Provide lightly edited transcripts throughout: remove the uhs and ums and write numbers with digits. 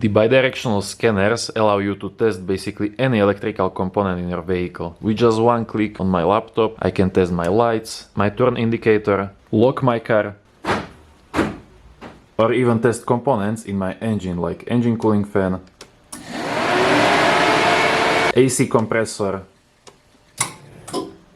The bidirectional scanners allow you to test basically any electrical component in your vehicle. With just one click on my laptop, I can test my lights, my turn indicator, lock my car, or even test components in my engine like engine cooling fan, AC compressor,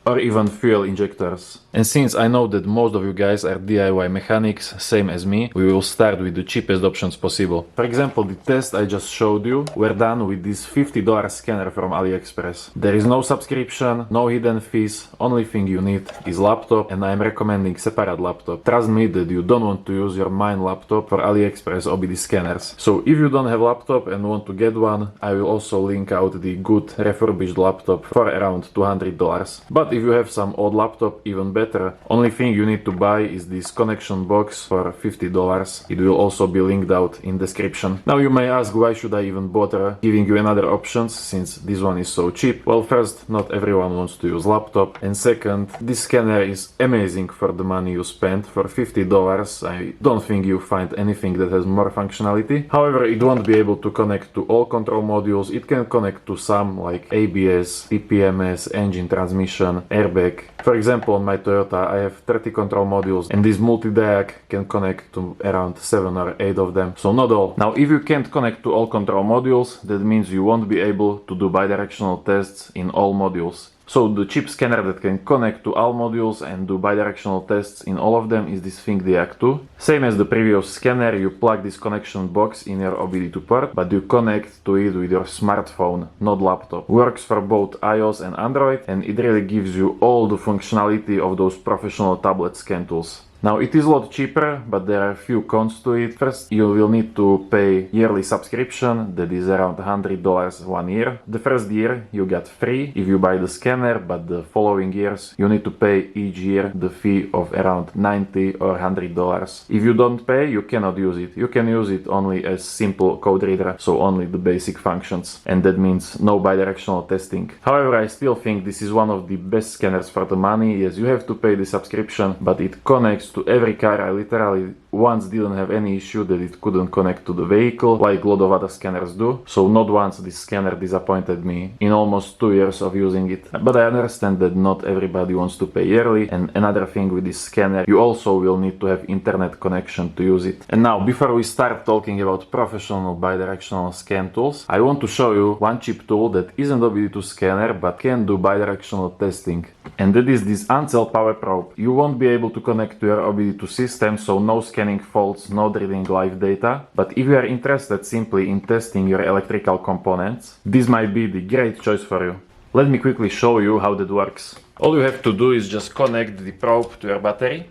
or even fuel injectors. And since I know that most of you guys are DIY mechanics, same as me, we will start with the cheapest options possible. For example, the test I just showed you were done with this $50 scanner from AliExpress. There is no subscription, no hidden fees, only thing you need is laptop, and I am recommending separate laptop. Trust me that you don't want to use your main laptop for AliExpress OBD scanners. So if you don't have laptop and want to get one, I will also link out the good refurbished laptop for around $200. But if you have some old laptop, even better. Only thing you need to buy is this connection box for $50. It will also be linked out in description. Now you may ask, why should I even bother giving you another options since this one is so cheap? Well, first, not everyone wants to use laptop, and second, this scanner is amazing for the money you spend. For $50 I don't think you find anything that has more functionality. However, it won't be able to connect to all control modules. It can connect to some like ABS, PPMS, engine transmission, airbag. For example, on my Toyota I have 30 control modules, and this multi-diag can connect to around 7 or 8 of them, so not all. Now if you can't connect to all control modules, that means you won't be able to do bidirectional tests in all modules. So the cheap scanner that can connect to all modules and do bidirectional tests in all of them is this ThinkDiag 2. Same as the previous scanner, you plug this connection box in your OBD2 port, but you connect to it with your smartphone, not laptop. Works for both iOS and Android, and it really gives you all the functionality of those professional tablet scan tools. Now it is a lot cheaper, but there are a few cons to it. First, you will need to pay yearly subscription, that is around $100 1 year. The first year you get free if you buy the scanner, but the following years you need to pay each year the fee of around $90 or $100. If you don't pay, you cannot use it. You can use it only as simple code reader, so only the basic functions, and that means no bidirectional testing. However, I still think this is one of the best scanners for the money. Yes, you have to pay the subscription, but it connects to every car. I literally once didn't have any issue that it couldn't connect to the vehicle like a lot of other scanners do. So not once this scanner disappointed me in almost 2 years of using it. But I understand that not everybody wants to pay yearly, and another thing with this scanner, you also will need to have internet connection to use it. And now, before we start talking about professional bidirectional scan tools, I want to show you one cheap tool that isn't OBD2 scanner but can do bidirectional testing. And that is this Ancel power probe. You won't be able to connect to your OBD2 system, so no scanning faults, no reading live data. But if you are interested simply in testing your electrical components, this might be the great choice for you. Let me quickly show you how that works. All you have to do is just connect the probe to your battery,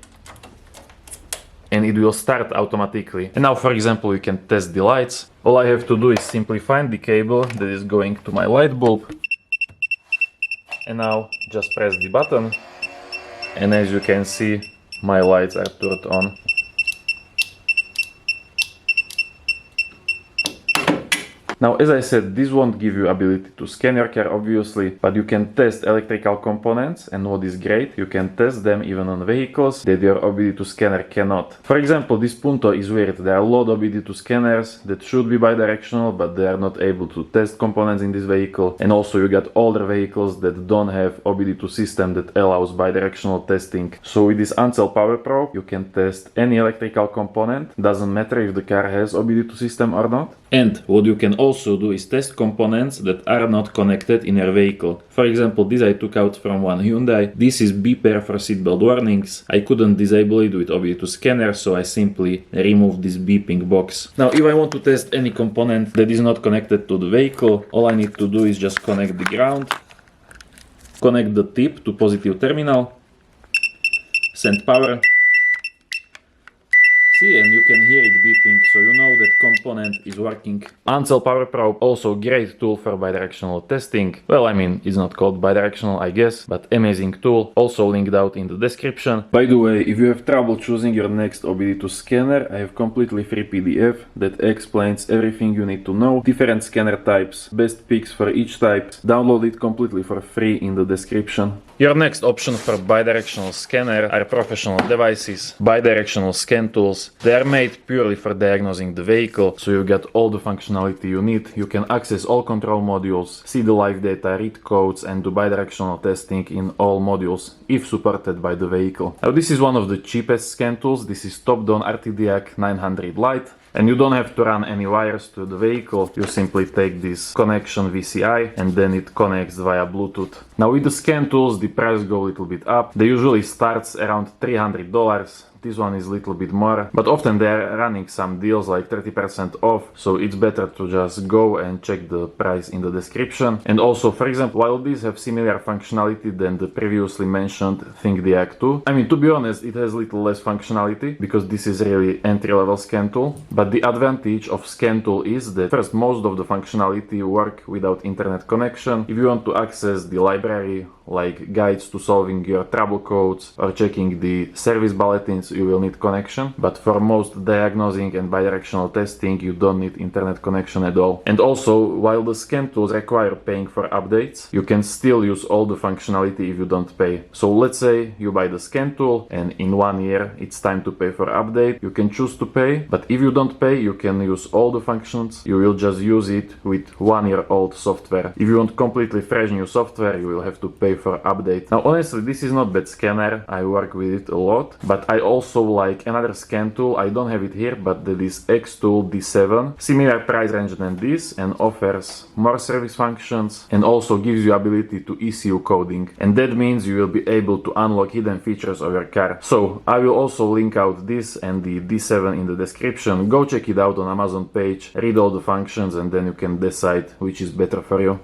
and it will start automatically. And now, for example, you can test the lights. All I have to do is simply find the cable that is going to my light bulb, and now just press the button, and as you can see, my lights are turned on. Now, as I said, this won't give you ability to scan your car, obviously, but you can test electrical components, and what is great, you can test them even on vehicles that your OBD2 scanner cannot. For example, this Punto is weird. There are a lot of OBD2 scanners that should be bidirectional, but they are not able to test components in this vehicle. And also you got older vehicles that don't have OBD2 system that allows bidirectional testing. So with this Ancel power probe, you can test any electrical component. Doesn't matter if the car has OBD2 system or not. And what you can also do is test components that are not connected in your vehicle. For example, this I took out from one Hyundai. This is beeper for seatbelt warnings. I couldn't disable it with OBD2 scanner, so I simply removed this beeping box. Now, if I want to test any component that is not connected to the vehicle, all I need to do is just connect the ground, connect the tip to positive terminal, send power. See, and you can hear it beeping, so you know that component is working. Ancel power probe, also great tool for bidirectional testing. Well, I mean, it's not called bidirectional, I guess, but amazing tool. Also linked out in the description. By the way, if you have trouble choosing your next OBD2 scanner, I have completely free PDF that explains everything you need to know. Different scanner types, best picks for each type. Download it completely for free in the description. Your next option for bidirectional scanner are professional devices, bidirectional scan tools. They are made purely for diagnosing the vehicle, so you get all the functionality you need. You can access all control modules, see the live data, read codes, and do bidirectional testing in all modules, if supported by the vehicle. Now this is one of the cheapest scan tools. This is top-down RTDIAC 900 Lite. And you don't have to run any wires to the vehicle, you simply take this connection VCI and then it connects via Bluetooth. Now with the scan tools the price go a little bit up. They usually starts around $300. This one is a little bit more, but often they're running some deals like 30% off, so it's better to just go and check the price in the description. And also, for example, while these have similar functionality than the previously mentioned ThinkDiag 2, I mean, to be honest, it has little less functionality because this is really entry-level scan tool. But the advantage of scan tool is that first, most of the functionality work without internet connection. If you want to access the library, like guides to solving your trouble codes or checking the service bulletins, you will need connection. But for most diagnosing and bidirectional testing, you don't need internet connection at all. And also, while the scan tools require paying for updates, you can still use all the functionality if you don't pay. So let's say you buy the scan tool and in 1 year it's time to pay for update. You can choose to pay, but if you don't pay, you can use all the functions. You will just use it with 1-year-old software. If you want completely fresh new software, you will have to pay for update. Now honestly, this is not bad scanner. I work with it a lot, but I also like another scan tool. I don't have it here, but that is X-Tool D7. Similar price range than this and offers more service functions and also gives you ability to ECU coding. And that means you will be able to unlock hidden features of your car. So I will also link out this and the D7 in the description. Go check it out on Amazon page, read all the functions, and then you can decide which is better for you.